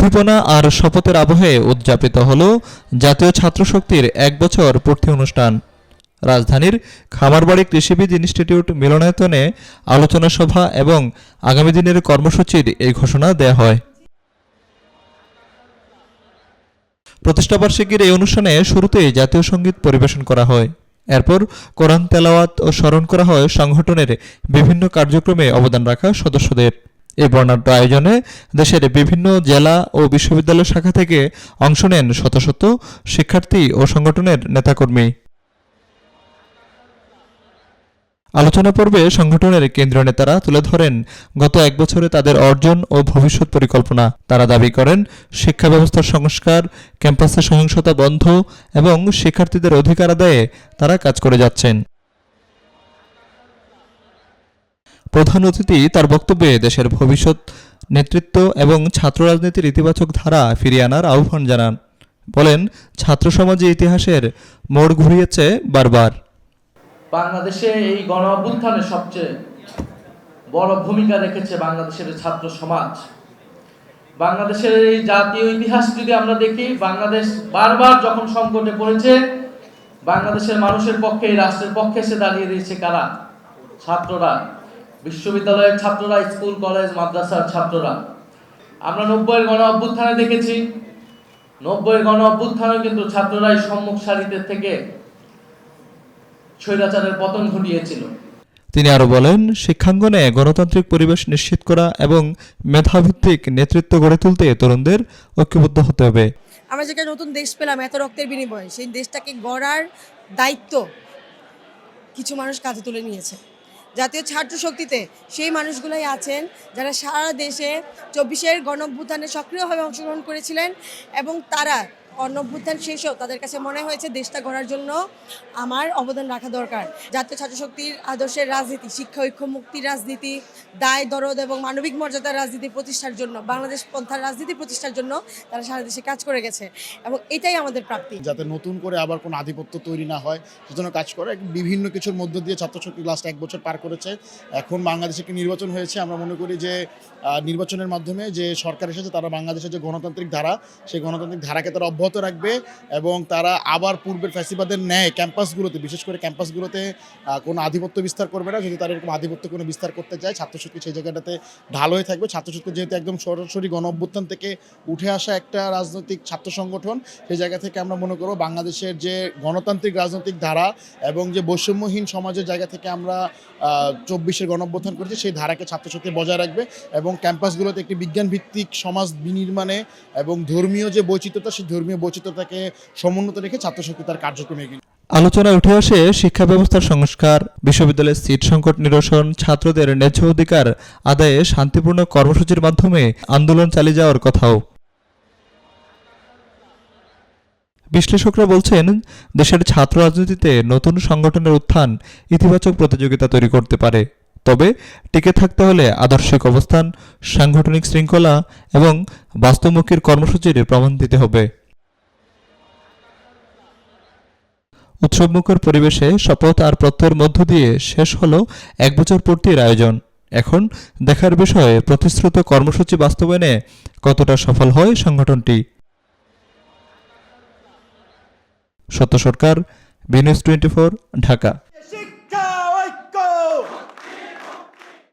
উদ্দীপনা আর শপথের আবহে উদযাপিত হল জাতীয় ছাত্রশক্তির ১ বছর পূর্তি অনুষ্ঠান। রাজধানীর খামারবাড়ি কৃষিবিদ ইনস্টিটিউট মিলনায়তনে আলোচনা সভা এবং আগামী দিনের কর্মসূচির এই ঘোষণা দেয়া হয়। প্রতিষ্ঠাবার্ষিকীর এই অনুষ্ঠানে শুরুতেই জাতীয় সংগীত পরিবেশন করা হয়। এরপর কোরআন তেলাওয়াত ও স্মরণ করা হয় সংগঠনের বিভিন্ন কার্যক্রমে অবদান রাখা সদস্যদের। এই বর্ণাঢ্য আয়োজনে দেশের বিভিন্ন জেলা ও বিশ্ববিদ্যালয় শাখা থেকে অংশ নেন শত শত শিক্ষার্থী ও সংগঠনের নেতাকর্মী। আলোচনা পর্বে সংগঠনের কেন্দ্রীয় নেতারা তুলে ধরেন গত ১ বছরে তাদের অর্জন ও ভবিষ্যৎ পরিকল্পনা। তারা দাবি করেন শিক্ষা ব্যবস্থার সংস্কার, ক্যাম্পাসে সহিংসতা বন্ধ এবং শিক্ষার্থীদের অধিকার আদায়ে তারা কাজ করে যাচ্ছেন। প্রধান অতিথি তার বক্তব্যে দেশের ভবিষ্যৎ নেতৃত্ব এবং ছাত্র রাজনীতির ইতিবাচক ধারা ফিরিয়ে আনার আহ্বান জানান। বলেন, ছাত্র সমাজে ইতিহাসের মোড় ঘুরিয়েছে বারবার। বাংলাদেশে এই গণ অভ্যুত্থানে সবচেয়ে বড় ভূমিকা রেখেছে বাংলাদেশের ছাত্র সমাজ। বাংলাদেশের এই জাতীয় ইতিহাস যদি আমরা দেখি, বাংলাদেশ বারবার যখন সংকটে পড়েছে, বাংলাদেশের মানুষের পক্ষে, এই রাষ্ট্রের পক্ষে এসে দাঁড়িয়ে দিয়েছে কারা? ছাত্ররা, বিশ্ববিদ্যালয়ের ছাত্ররা, স্কুল কলেজ মাদ্রাসার ছাত্ররা। আমরা ৯০-এর গণ অভ্যুত্থানে দেখেছি, ৯০-এর গণ অভ্যুত্থানে কিন্তু ছাত্ররাই সম্মুখ সারিতে থেকে স্বৈরাচারের পতন ঘটিয়েছিল। তিনি আরো বলেন, শিক্ষাঙ্গনে গণতান্ত্রিক পরিবেশ নিশ্চিত করা এবং মেধাভিত্তিক নেতৃত্ব গড়ে তুলতে তরুণদের ঐক্যবদ্ধ হতে হবে। আমরা যেটা নতুন দেশ পেলাম এত রক্তের বিনিময়ে, সেই দেশটাকে গড়ার দায়িত্ব কিছু মানুষ কাঁধে তুলে নিয়েছে। জাতীয় ছাত্র শক্তিতে সেই মানুষগুলাই আছেন যারা সারা দেশে ২৪-এর গণঅভ্যুত্থানে সক্রিয়ভাবে অংশগ্রহণ করেছিলেন এবং তারা গণঅভ্যুত্থান শেষেও তাদের কাছে মনে হয়েছে দেশটা গড়ার জন্য আমার অবদান রাখা দরকার। জাতীয় ছাত্র শক্তির আদর্শের রাজনীতি, শিক্ষা ঐক্য মুক্তির রাজনীতি, দায় দরদ এবং মানবিক মর্যাদার রাজনীতি প্রতিষ্ঠার জন্য, বাংলাদেশ পন্থার রাজনীতি প্রতিষ্ঠার জন্য তারা সারা দেশে কাজ করে গেছে এবং এটাই আমাদের প্রাপ্তি। যাতে নতুন করে আবার কোনো আধিপত্য তৈরি না হয় সেজন্য কাজ করে। বিভিন্ন কিছুর মধ্য দিয়ে ছাত্রশক্তি লাস্ট ১ বছর পার করেছে। এখন বাংলাদেশে একটি নির্বাচন হয়েছে। আমরা মনে করি যে নির্বাচনের মাধ্যমে যে সরকার এসেছে তারা বাংলাদেশের যে গণতান্ত্রিক ধারা, সেই গণতান্ত্রিক ধারাকে তারা অব্যাহত রাখবে এবং তারা আবার পূর্বের ফ্যাসিবাদের ন্যায় ক্যাম্পাসগুলোতে, বিশেষ করে ক্যাম্পাসগুলোতে কোনো আধিপত্য বিস্তার করবে না। যদি তারা এরকম আধিপত্য কোনো বিস্তার করতে চায়, ছাত্রশক্তি সেই জায়গাটাতে ঢাল হয়ে থাকবে। ছাত্রশক্তি যেহেতু একদম সরাসরি গণ অভ্যুত্থান থেকে উঠে আসা একটা রাজনৈতিক ছাত্র সংগঠন, সেই জায়গা থেকে আমরা মনে করব বাংলাদেশের যে গণতান্ত্রিক রাজনৈতিক ধারা এবং যে বৈষম্যহীন সমাজের জায়গা থেকে আমরা ২৪-এর গণ অভ্যুত্থান করেছি, সেই ধারাকে ছাত্রশক্তি বজায় রাখবে এবং ক্যাম্পাসগুলোতে একটি বিজ্ঞানভিত্তিক সমাজ বিনির্মাণে এবং ধর্মীয় যে বৈচিত্রতা, সেই ধর্মীয় বৈচিত্রতাকে সমুন্নত রেখে ছাত্রশক্তি তার কার্যক্রমে এগিয়ে। আলোচনায় উঠে আসে শিক্ষা ব্যবস্থার সংস্কার, বিশ্ববিদ্যালয়ের সিট সংকট নিরসন, ছাত্রদের ন্যায্য অধিকার আদায়ে শান্তিপূর্ণ কর্মসূচির মাধ্যমে আন্দোলন চালিয়ে যাওয়ার কথাও। বিশ্লেষকরা বলছেন, দেশের ছাত্র রাজনীতিতে নতুন সংগঠনের উত্থান ইতিবাচক প্রতিযোগিতা তৈরি করতে পারে। তবে টিকে থাকতে হলে আদর্শিক অবস্থান, সাংগঠনিক শৃঙ্খলা এবং বাস্তবমুখীর কর্মসূচির প্রমাণ দিতে হবে। উৎসবমুখর পরিবেশে শপথ আর প্রত্যয়ের মধ্য দিয়ে শেষ হলো ১ বছর পূর্তির আয়োজন। এখন দেখার বিষয় প্রতিশ্রুত কর্মসূচি বাস্তবায়নে কতটা সফল হয় সংগঠনটি। সত্য সরকার, বিনিউজ 24, ঢাকা।